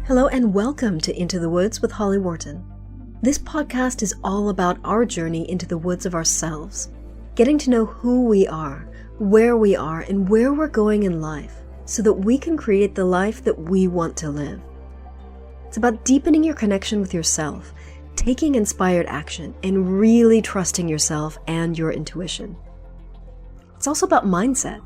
Hello and welcome to Into the Woods with Holly Worton. This podcast is all about our journey into the woods of ourselves, getting to know who we are, where we are, and where we're going in life so that we can create the life that we want to live. It's about deepening your connection with yourself, taking inspired action, and really trusting yourself and your intuition. It's also about mindset.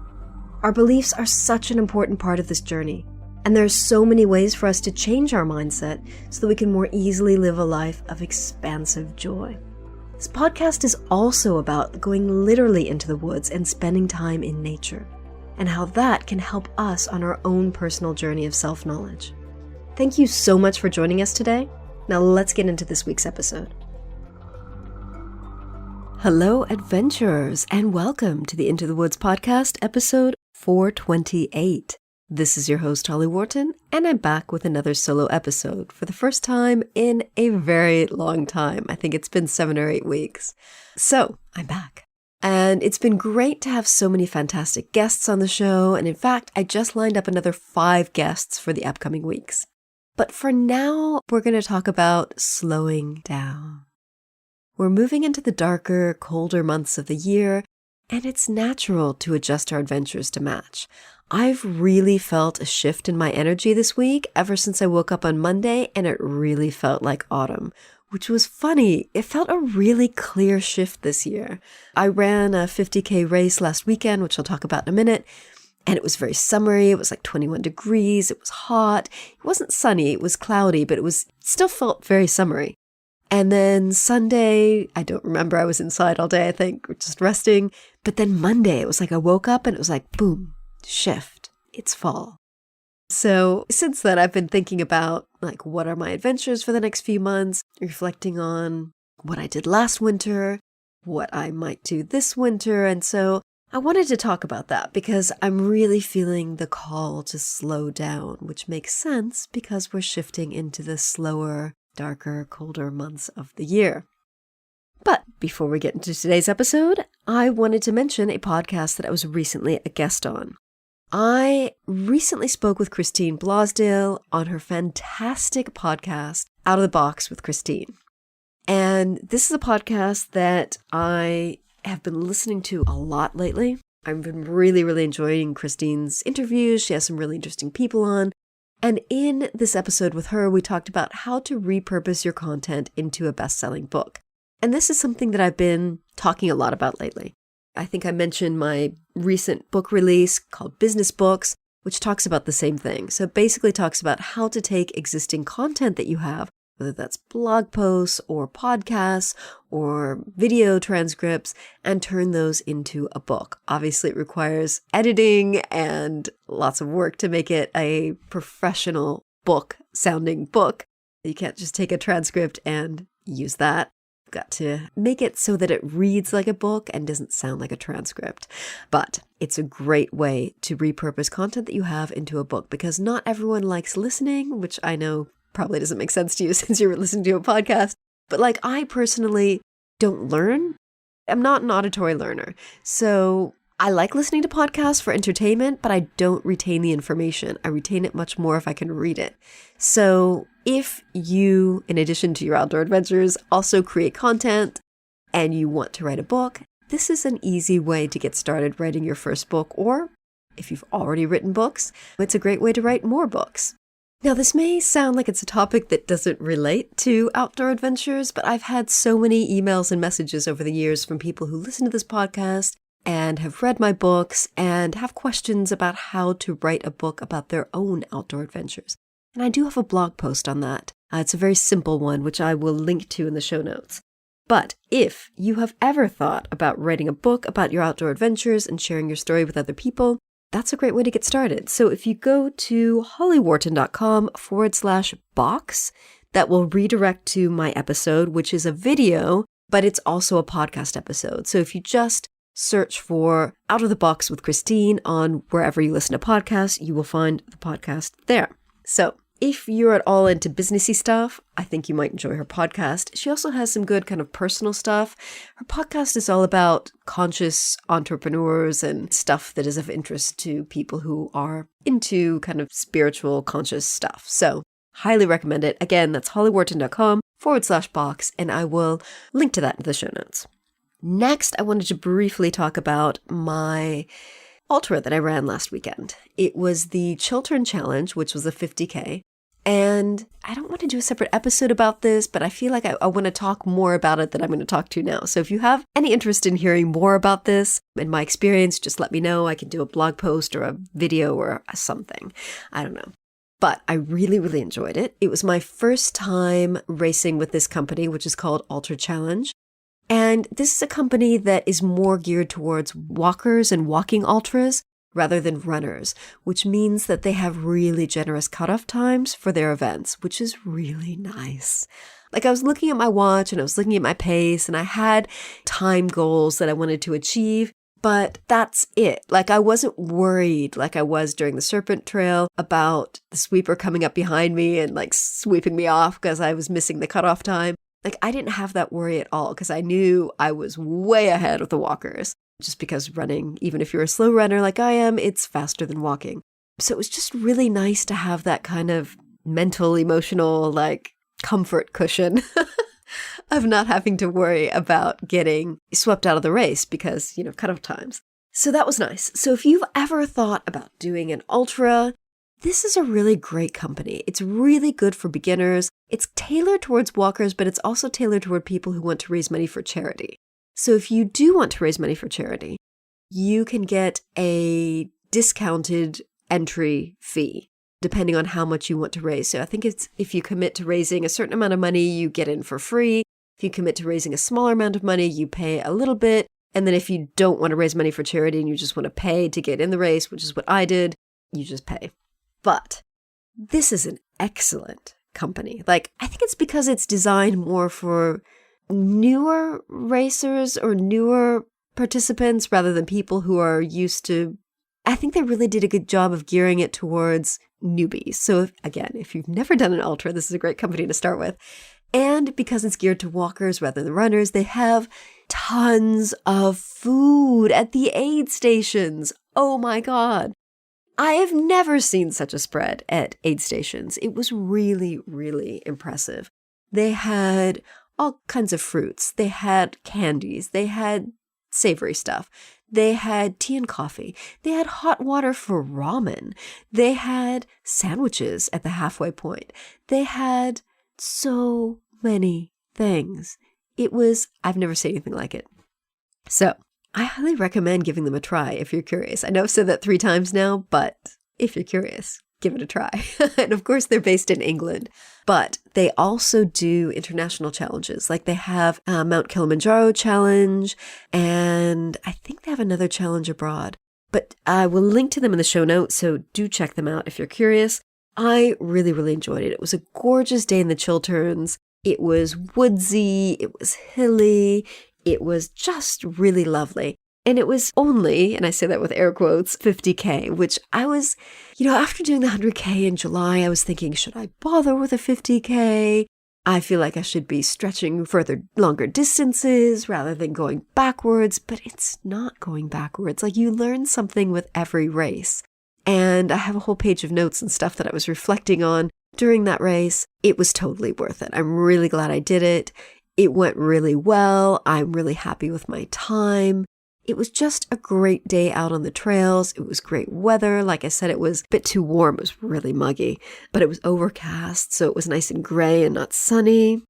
Our beliefs are such an important part of this journey. And there are so many ways for us to change our mindset so that we can more easily live a life of expansive joy. This podcast is also about going literally into the woods and spending time in nature, and how that can help us on our own personal journey of self-knowledge. Thank you so much for joining us today. Now let's get into this week's episode. Hello, adventurers, and welcome to the Into the Woods podcast, episode 428. This is your host, Holly Worton, and I'm back with another solo episode for the first time in a very long time. I think it's been 7 or 8 weeks. So, I'm back. And it's been great to have so many fantastic guests on the show, and in fact, I just lined up another 5 guests for the upcoming weeks. But for now, we're going to talk about slowing down. We're moving into the darker, colder months of the year, and it's natural to adjust our adventures to match. I've really felt a shift in my energy this week ever since I woke up on Monday, and it really felt like autumn, which was funny. It felt a really clear shift this year. I ran a 50K race last weekend, which I'll talk about in a minute, and it was very summery. It was like 21 degrees. It was hot. It wasn't sunny. It was cloudy, but it still felt very summery. And then Sunday, I don't remember. I was inside all day, I think, just resting. But then Monday, it was like I woke up and it was like, boom. Shift. It's fall. So since then, I've been thinking about what are my adventures for the next few months, reflecting on what I did last winter, what I might do this winter. And so I wanted to talk about that because I'm really feeling the call to slow down, which makes sense because we're shifting into the slower, darker, colder months of the year. But before we get into today's episode, I wanted to mention a podcast that I was recently a guest on. I recently spoke with Christine Blosdale on her fantastic podcast, Out of the Box with Christine. And this is a podcast that I have been listening to a lot lately. I've been really, really enjoying Christine's interviews. She has some really interesting people on. And in this episode with her, we talked about how to repurpose your content into a best-selling book. And this is something that I've been talking a lot about lately. I think I mentioned my recent book release called Business Books, which talks about the same thing. So it basically talks about how to take existing content that you have, whether that's blog posts or podcasts or video transcripts, and turn those into a book. Obviously, it requires editing and lots of work to make it a professional book-sounding book. You can't just take a transcript and use that. Got to make it so that it reads like a book and doesn't sound like a transcript. But it's a great way to repurpose content that you have into a book because not everyone likes listening, which I know probably doesn't make sense to you since you're listening to a podcast. But I personally don't learn. I'm not an auditory learner. So I like listening to podcasts for entertainment, but I don't retain the information. I retain it much more if I can read it. So if you, in addition to your outdoor adventures, also create content and you want to write a book, this is an easy way to get started writing your first book. Or if you've already written books, it's a great way to write more books. Now, this may sound like it's a topic that doesn't relate to outdoor adventures, but I've had so many emails and messages over the years from people who listen to this podcast and have read my books and have questions about how to write a book about their own outdoor adventures. And I do have a blog post on that. It's a very simple one, which I will link to in the show notes. But if you have ever thought about writing a book about your outdoor adventures and sharing your story with other people, that's a great way to get started. So if you go to hollyworton.com/box, that will redirect to my episode, which is a video, but it's also a podcast episode. So if you just search for Out of the Box with Christine on wherever you listen to podcasts, you will find the podcast there. So if you're at all into businessy stuff, I think you might enjoy her podcast. She also has some good kind of personal stuff. Her podcast is all about conscious entrepreneurs and stuff that is of interest to people who are into kind of spiritual conscious stuff. So Highly recommend it. Again, that's hollyworton.com/box, and I will link to that in the show notes. Next, I wanted to briefly talk about my ultra that I ran last weekend. It was the Chiltern Challenge, which was a 50K. And I don't want to do a separate episode about this, but I feel like I want to talk more about it than I'm going to talk to now. So if you have any interest in hearing more about this and my experience, just let me know. I can do a blog post or a video or something. I don't know. But I really, really enjoyed it. It was my first time racing with this company, which is called Ultra Challenge. And this is a company that is more geared towards walkers and walking ultras rather than runners, which means that they have really generous cutoff times for their events, which is really nice. Like I was looking at my watch and I was looking at my pace and I had time goals that I wanted to achieve, but that's it. Like I wasn't worried like I was during the Serpent Trail about the sweeper coming up behind me and like sweeping me off because I was missing the cutoff time. Like I didn't have that worry at all because I knew I was way ahead of the walkers. Just because running, even if you're a slow runner like I am, it's faster than walking. So it was just really nice to have that kind of mental, emotional, like comfort cushion of not having to worry about getting swept out of the race because, cutoff times. So that was nice. So if you've ever thought about doing an ultra, this is a really great company. It's really good for beginners. It's tailored towards walkers, but it's also tailored toward people who want to raise money for charity. So if you do want to raise money for charity, you can get a discounted entry fee depending on how much you want to raise. So I think it's if you commit to raising a certain amount of money, you get in for free. If you commit to raising a smaller amount of money, you pay a little bit. And then if you don't want to raise money for charity and you just want to pay to get in the race, which is what I did, you just pay. But this is an excellent company. Like, I think it's because it's designed more for newer racers or newer participants rather than people who are used to. I think they really did a good job of gearing it towards newbies. So if you've never done an ultra, this is a great company to start with. And because it's geared to walkers rather than runners, they have tons of food at the aid stations. Oh my God. I have never seen such a spread at aid stations. It was really, really impressive. They had all kinds of fruits. They had candies. They had savory stuff. They had tea and coffee. They had hot water for ramen. They had sandwiches at the halfway point. They had so many things. I've never seen anything like it. So I highly recommend giving them a try if you're curious. I know I've said that 3 times now, but if you're curious, give it a try. And of course, they're based in England, but they also do international challenges. Like they have Mount Kilimanjaro challenge, and I think they have another challenge abroad. But I will link to them in the show notes, so do check them out if you're curious. I really, really enjoyed it. It was a gorgeous day in the Chilterns. It was woodsy. It was hilly. It was just really lovely. And it was only, and I say that with air quotes, 50K, which I was, after doing the 100K in July, I was thinking, should I bother with a 50K? I feel like I should be stretching longer distances rather than going backwards, but it's not going backwards. Like you learn something with every race. And I have a whole page of notes and stuff that I was reflecting on during that race. It was totally worth it. I'm really glad I did it. It went really well. I'm really happy with my time. It was just a great day out on the trails. It was great weather. Like I said, it was a bit too warm. It was really muggy, but it was overcast. So it was nice and gray and not sunny,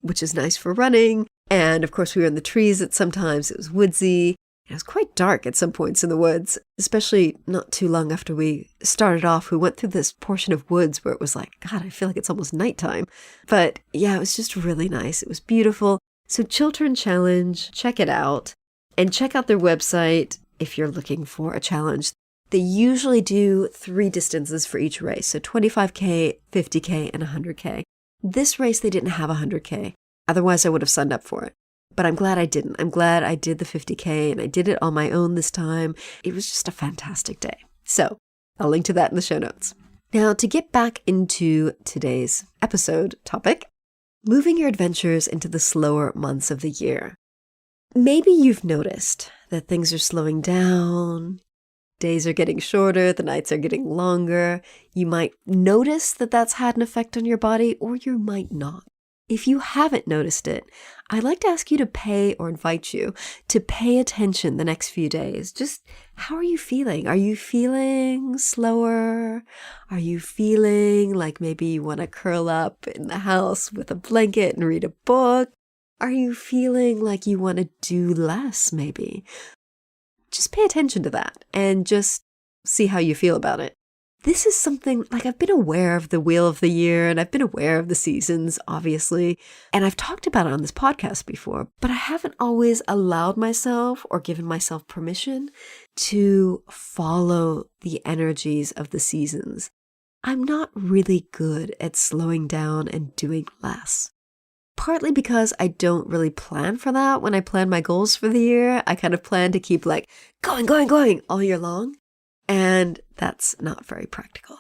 which is nice for running. And of course, we were in the trees at sometimes. It was woodsy. It was quite dark at some points in the woods, especially not too long after we started off. We went through this portion of woods where it was like, God, I feel like it's almost nighttime. But yeah, it was just really nice. It was beautiful. So Chiltern Challenge, check it out. And check out their website if you're looking for a challenge. They usually do 3 distances for each race. So 25K, 50K, and 100K. This race, they didn't have 100K. Otherwise, I would have signed up for it. But I'm glad I didn't. I'm glad I did the 50K and I did it on my own this time. It was just a fantastic day. So I'll link to that in the show notes. Now, to get back into today's episode topic, moving your adventures into the slower months of the year. Maybe you've noticed that things are slowing down. days are getting shorter, the nights are getting longer. You might notice that that's had an effect on your body, or you might not. If you haven't noticed it, I'd like to ask you to invite you to pay attention the next few days. Just how are you feeling? Are you feeling slower? Are you feeling like maybe you want to curl up in the house with a blanket and read a book? Are you feeling like you want to do less maybe? Just pay attention to that and just see how you feel about it. This is something like I've been aware of the wheel of the year and I've been aware of the seasons, obviously, and I've talked about it on this podcast before, but I haven't always allowed myself or given myself permission to follow the energies of the seasons. I'm not really good at slowing down and doing less. Partly because I don't really plan for that when I plan my goals for the year. I kind of plan to keep like going all year long. And that's not very practical.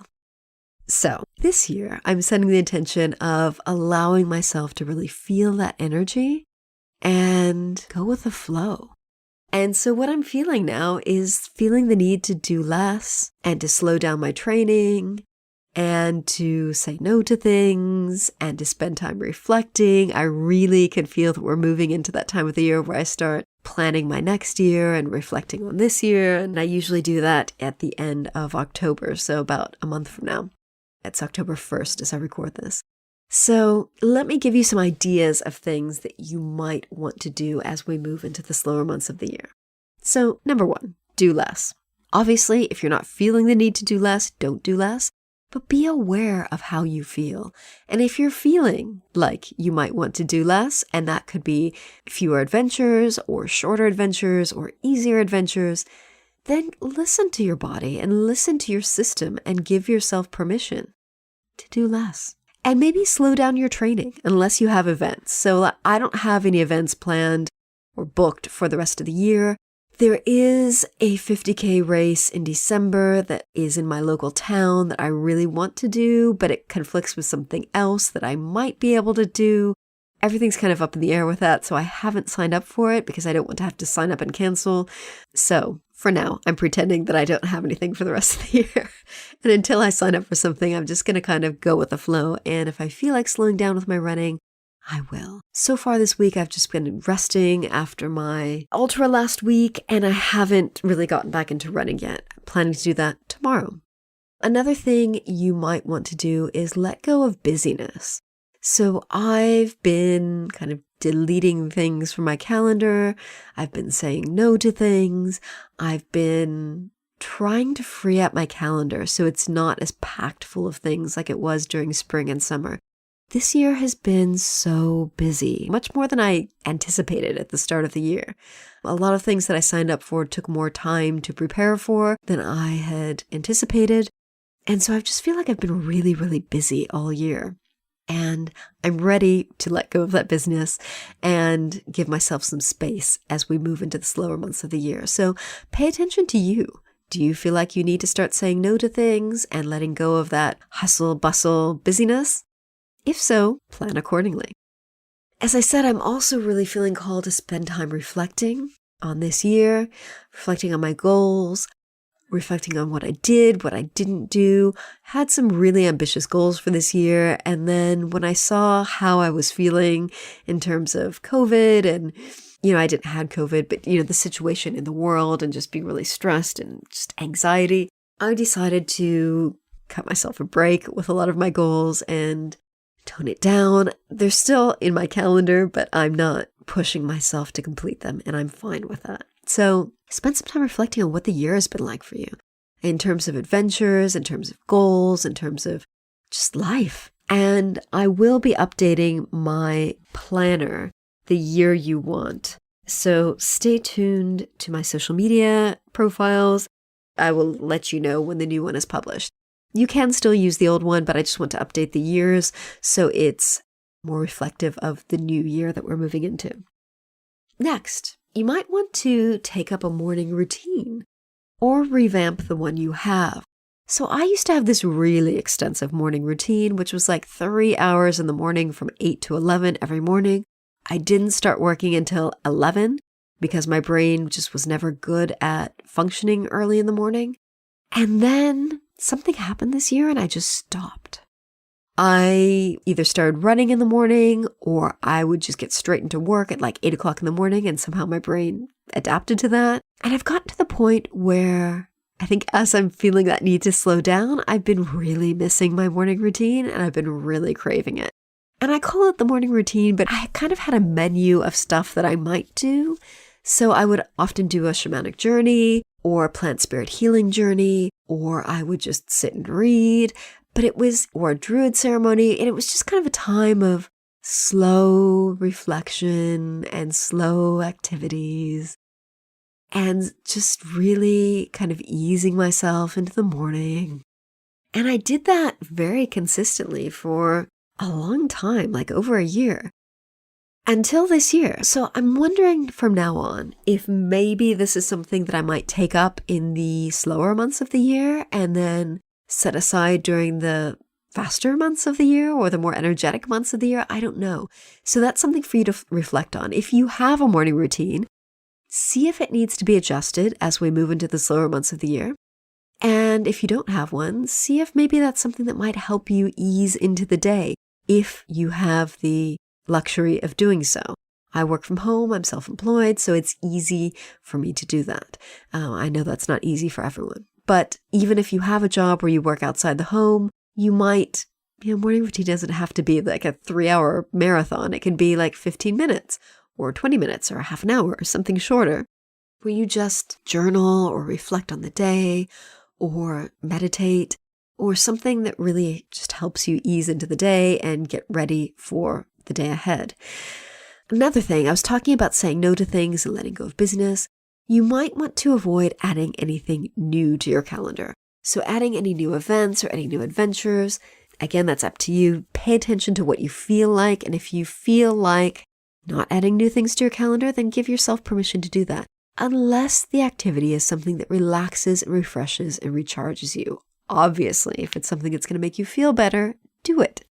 So this year, I'm setting the intention of allowing myself to really feel that energy and go with the flow. And so what I'm feeling now is feeling the need to do less and to slow down my training and to say no to things and to spend time reflecting. I really can feel that we're moving into that time of the year where I start planning my next year and reflecting on this year. And I usually do that at the end of October, so about a month from now. It's October 1st as I record this. So let me give you some ideas of things that you might want to do as we move into the slower months of the year. So number 1, do less. Obviously, if you're not feeling the need to do less, don't do less. But be aware of how you feel. And if you're feeling like you might want to do less, and that could be fewer adventures or shorter adventures or easier adventures, then listen to your body and listen to your system and give yourself permission to do less. And maybe slow down your training unless you have events. So I don't have any events planned or booked for the rest of the year. There is a 50K race in December that is in my local town that I really want to do, but it conflicts with something else that I might be able to do. Everything's kind of up in the air with that, so I haven't signed up for it because I don't want to have to sign up and cancel. So for now, I'm pretending that I don't have anything for the rest of the year. And until I sign up for something, I'm just going to kind of go with the flow. And if I feel like slowing down with my running, I will. So far this week, I've just been resting after my ultra last week, and I haven't really gotten back into running yet. I'm planning to do that tomorrow. Another thing you might want to do is let go of busyness. So I've been kind of deleting things from my calendar. I've been saying no to things. I've been trying to free up my calendar so it's not as packed full of things like it was during spring and summer. This year has been so busy, much more than I anticipated at the start of the year. A lot of things that I signed up for took more time to prepare for than I had anticipated. And so I just feel like I've been really, really busy all year. And I'm ready to let go of that business and give myself some space as we move into the slower months of the year. So pay attention to you. Do you feel like you need to start saying no to things and letting go of that hustle, bustle, busyness? If so, plan accordingly. As I said, I'm also really feeling called to spend time reflecting on this year, reflecting on my goals, reflecting on what I did, what I didn't do. Had some really ambitious goals for this year. And then when I saw how I was feeling in terms of COVID and, I didn't have COVID, but, the situation in the world and just being really stressed and just anxiety, I decided to cut myself a break with a lot of my goals and tone it down. They're still in my calendar, but I'm not pushing myself to complete them, and I'm fine with that. So spend some time reflecting on what the year has been like for you in terms of adventures, in terms of goals, in terms of just life. And I will be updating my planner, The Year You Want. So stay tuned to my social media profiles. I will let you know when the new one is published. You can still use the old one, but I just want to update the years so it's more reflective of the new year that we're moving into. Next, you might want to take up a morning routine or revamp the one you have. So I used to have this really extensive morning routine, which was like 3 hours in the morning from 8 to 11 every morning. I didn't start working until 11, because my brain just was never good at functioning early in the morning. And then something happened this year and I just stopped. I either started running in the morning or I would just get straight into work at like 8 o'clock in the morning, and somehow my brain adapted to that. And I've gotten to the point where I think as I'm feeling that need to slow down, I've been really missing my morning routine and I've been really craving it. And I call it the morning routine, but I kind of had a menu of stuff that I might do. So I would often do a shamanic journey or a plant spirit healing journey, or I would just sit and read, or a druid ceremony. And it was just kind of a time of slow reflection and slow activities and just really kind of easing myself into the morning. And I did that very consistently for a long time, like over a year, until this year. So I'm wondering from now on if maybe this is something that I might take up in the slower months of the year and then set aside during the faster months of the year or the more energetic months of the year. I don't know. So that's something for you to reflect on. If you have a morning routine, see if it needs to be adjusted as we move into the slower months of the year. And if you don't have one, see if maybe that's something that might help you ease into the day if you have the luxury of doing so. I work from home, I'm self-employed, so it's easy for me to do that. I know that's not easy for everyone. But even if you have a job where you work outside the home, you might, morning routine doesn't have to be like a 3-hour marathon. It can be like 15 minutes or 20 minutes or a half an hour or something shorter, where you just journal or reflect on the day or meditate or something that really just helps you ease into the day and get ready for the day ahead. Another thing, I was talking about saying no to things and letting go of business. You might want to avoid adding anything new to your calendar. So adding any new events or any new adventures, again, that's up to you. Pay attention to what you feel like. And if you feel like not adding new things to your calendar, then give yourself permission to do that. Unless the activity is something that relaxes and refreshes and recharges you. Obviously, if it's something that's going to make you feel better, do it.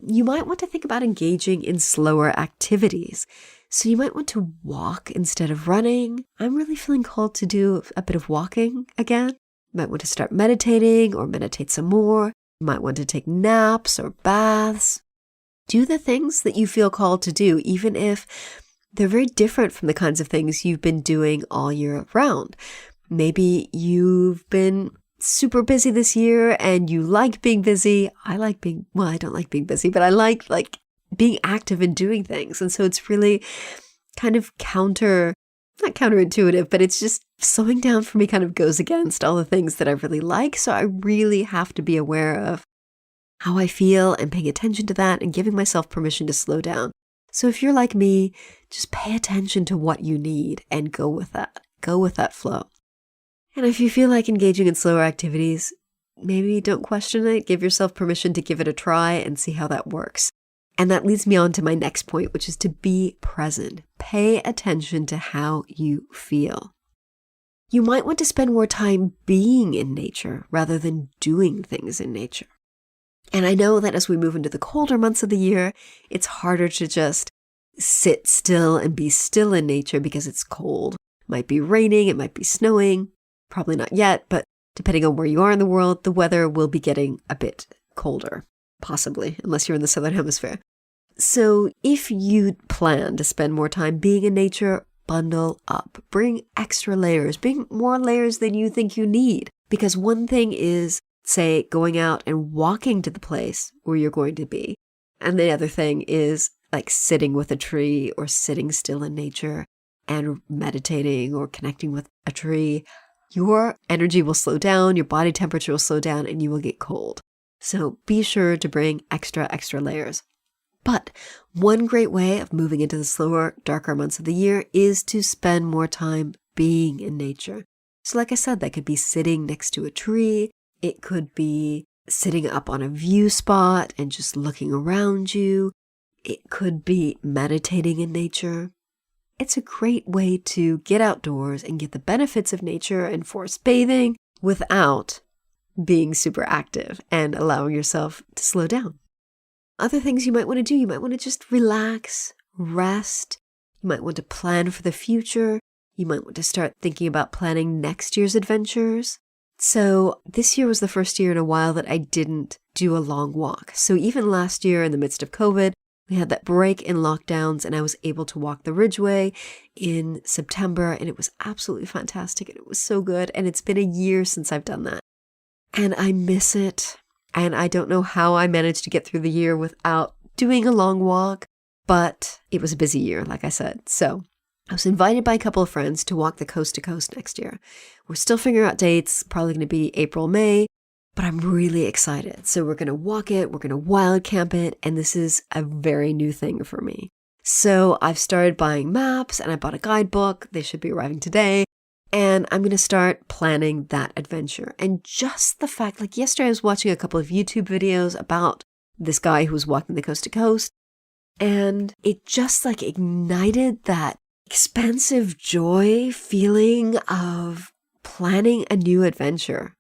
You might want to think about engaging in slower activities. So you might want to walk instead of running. I'm really feeling called to do a bit of walking again. You might want to start meditating or meditate some more. You might want to take naps or baths. Do the things that you feel called to do, even if they're very different from the kinds of things you've been doing all year round. Maybe you've been super busy this year and you like being busy. I don't like being busy, but I like being active and doing things. And so it's really kind of not counterintuitive, but it's just slowing down for me kind of goes against all the things that I really like. So I really have to be aware of how I feel and paying attention to that and giving myself permission to slow down. So if you're like me, just pay attention to what you need and go with that. Go with that flow. And if you feel like engaging in slower activities, maybe don't question it. Give yourself permission to give it a try and see how that works. And that leads me on to my next point, which is to be present. Pay attention to how you feel. You might want to spend more time being in nature rather than doing things in nature. And I know that as we move into the colder months of the year, it's harder to just sit still and be still in nature because it's cold. It might be raining, it might be snowing, probably not yet, but depending on where you are in the world, the weather will be getting a bit colder, possibly, unless you're in the southern hemisphere. So if you plan to spend more time being in nature, bundle up, bring extra layers, bring more layers than you think you need. Because one thing is, say, going out and walking to the place where you're going to be. And the other thing is like sitting with a tree or sitting still in nature and meditating or connecting with a tree. Your energy will slow down, your body temperature will slow down, and you will get cold. So be sure to bring extra layers. But one great way of moving into the slower, darker months of the year is to spend more time being in nature. So like I said, that could be sitting next to a tree. It could be sitting up on a view spot and just looking around you. It could be meditating in nature. It's a great way to get outdoors and get the benefits of nature and forest bathing without being super active and allowing yourself to slow down. Other things you might want to do, you might want to just relax, rest. You might want to plan for the future. You might want to start thinking about planning next year's adventures. So this year was the first year in a while that I didn't do a long walk. So even last year in the midst of COVID, we had that break in lockdowns and I was able to walk the Ridgeway in September and it was absolutely fantastic and it was so good. And it's been a year since I've done that. And I miss it. And I don't know how I managed to get through the year without doing a long walk, but it was a busy year, like I said. So I was invited by a couple of friends to walk the coast to coast next year. We're still figuring out dates, probably going to be April, May, but I'm really excited. So we're going to walk it, we're going to wild camp it, and this is a very new thing for me. So I've started buying maps and I bought a guidebook. They should be arriving today. And I'm going to start planning that adventure. And just the fact, like yesterday I was watching a couple of YouTube videos about this guy who was walking the coast to coast. And it just like ignited that expansive joy feeling of planning a new adventure.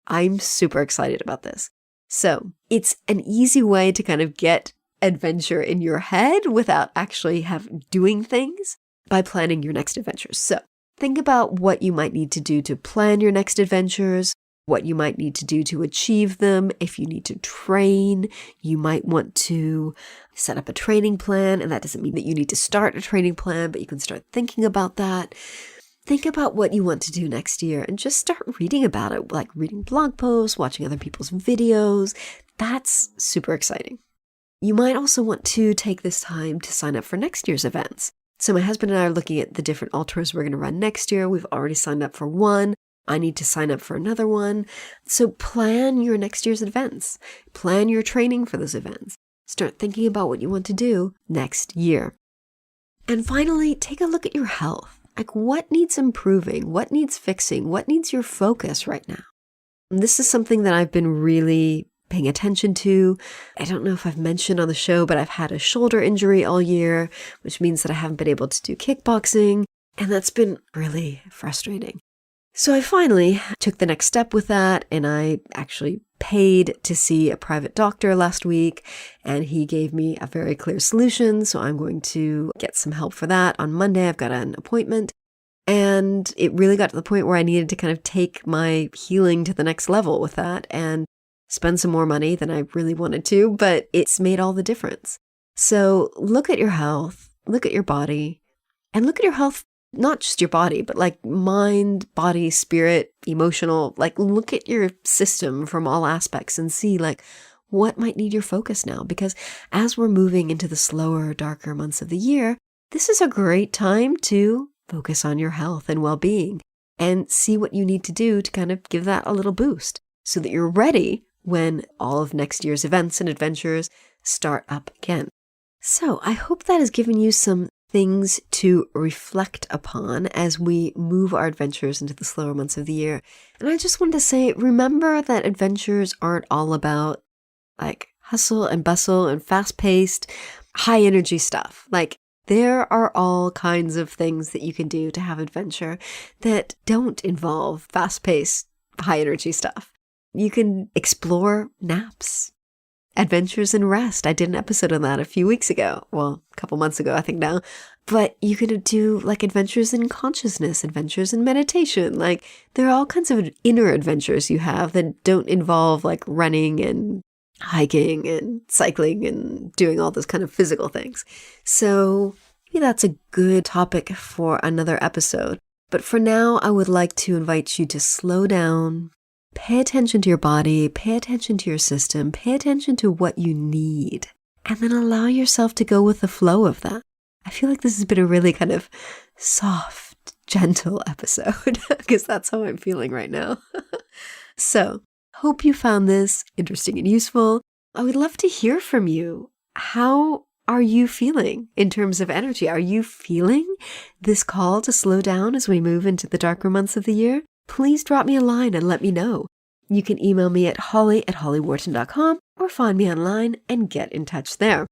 I'm super excited about this. So it's an easy way to kind of get adventure in your head without actually doing things by planning your next adventures. So think about what you might need to do to plan your next adventures, what you might need to do to achieve them. If you need to train, you might want to set up a training plan. And that doesn't mean that you need to start a training plan, but you can start thinking about that. Think about what you want to do next year and just start reading about it, like reading blog posts, watching other people's videos. That's super exciting. You might also want to take this time to sign up for next year's events. So my husband and I are looking at the different ultras we're going to run next year. We've already signed up for one. I need to sign up for another one. So plan your next year's events. Plan your training for those events. Start thinking about what you want to do next year. And finally, take a look at your health. Like what needs improving? What needs fixing? What needs your focus right now? And this is something that I've been really paying attention to. I don't know if I've mentioned on the show, but I've had a shoulder injury all year, which means that I haven't been able to do kickboxing. And that's been really frustrating. So I finally took the next step with that, and I actually paid to see a private doctor last week, and he gave me a very clear solution. So I'm going to get some help for that. On Monday, I've got an appointment, and it really got to the point where I needed to kind of take my healing to the next level with that and spend some more money than I really wanted to, but it's made all the difference. So look at your health, look at your body, and look at your health, not just your body, but like mind, body, spirit, emotional, like look at your system from all aspects and see like what might need your focus now. Because as we're moving into the slower, darker months of the year, this is a great time to focus on your health and well-being and see what you need to do to kind of give that a little boost so that you're ready when all of next year's events and adventures start up again. So I hope that has given you some things to reflect upon as we move our adventures into the slower months of the year. And I just wanted to say, remember that adventures aren't all about like hustle and bustle and fast-paced, high-energy stuff. Like there are all kinds of things that you can do to have adventure that don't involve fast-paced, high-energy stuff. You can explore naps, adventures in rest. I did an episode on that a few weeks ago. Well, a couple months ago, I think now. But you can do like adventures in consciousness, adventures in meditation. Like there are all kinds of inner adventures you have that don't involve like running and hiking and cycling and doing all those kind of physical things. So maybe that's a good topic for another episode. But for now, I would like to invite you to slow down. Pay attention to your body, pay attention to your system, pay attention to what you need, and then allow yourself to go with the flow of that. I feel like this has been a really kind of soft, gentle episode because that's how I'm feeling right now. So, hope you found this interesting and useful. I would love to hear from you. How are you feeling in terms of energy? Are you feeling this call to slow down as we move into the darker months of the year? Please drop me a line and let me know. You can email me at holly@hollyworton.com or find me online and get in touch there.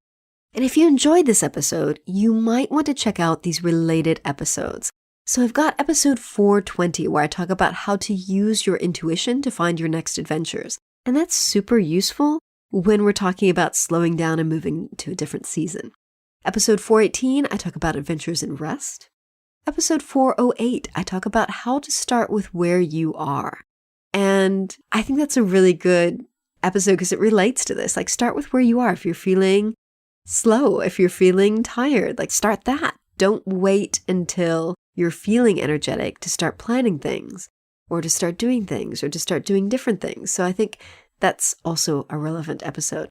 And if you enjoyed this episode, you might want to check out these related episodes. So I've got episode 420 where I talk about how to use your intuition to find your next adventures. And that's super useful when we're talking about slowing down and moving to a different season. Episode 418, I talk about adventures in rest. episode 408, I talk about how to start with where you are. And I think that's a really good episode because it relates to this. Like, start with where you are. If you're feeling slow, if you're feeling tired, like start that. Don't wait until you're feeling energetic to start planning things or to start doing things or to start doing different things. So I think that's also a relevant episode.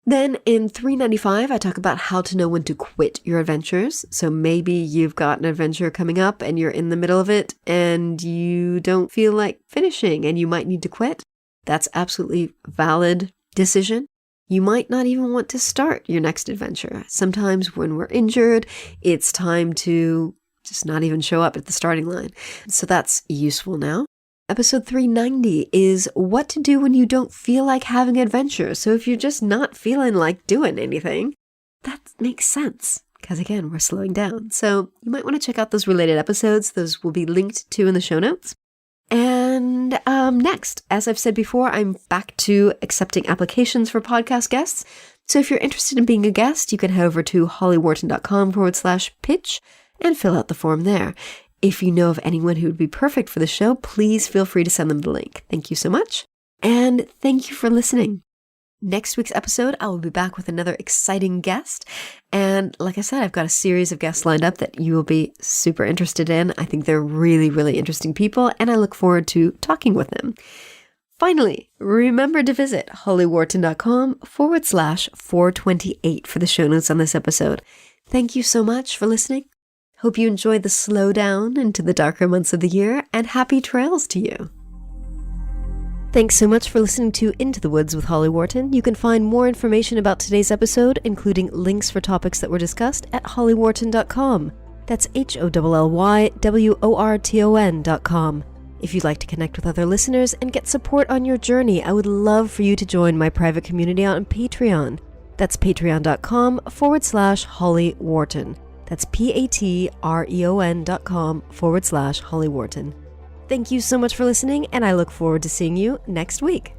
Then in 395, I talk about how to know when to quit your adventures. So maybe you've got an adventure coming up and you're in the middle of it and you don't feel like finishing and you might need to quit. That's absolutely valid decision. You might not even want to start your next adventure. Sometimes when we're injured, it's time to just not even show up at the starting line. So that's useful now. Episode 390 is what to do when you don't feel like having adventure. So if you're just not feeling like doing anything, that makes sense because again, we're slowing down. So you might want to check out those related episodes. Those will be linked to in the show notes. And next, as I've said before, I'm back to accepting applications for podcast guests. So if you're interested in being a guest, you can head over to hollyworton.com/pitch and fill out the form there. If you know of anyone who would be perfect for the show, please feel free to send them the link. Thank you so much. And thank you for listening. Next week's episode, I will be back with another exciting guest. And like I said, I've got a series of guests lined up that you will be super interested in. I think they're really, really interesting people, and I look forward to talking with them. Finally, remember to visit hollyworton.com/428 for the show notes on this episode. Thank you so much for listening. Hope you enjoyed the slowdown into the darker months of the year, and happy trails to you. Thanks so much for listening to Into the Woods with Holly Worton. You can find more information about today's episode, including links for topics that were discussed, at hollyworton.com. That's HOLLYWORTON.com. If you'd like to connect with other listeners and get support on your journey, I would love for you to join my private community on Patreon. That's patreon.com/Holly Worton. That's patreon.com/Holly Worton. Thank you so much for listening, and I look forward to seeing you next week.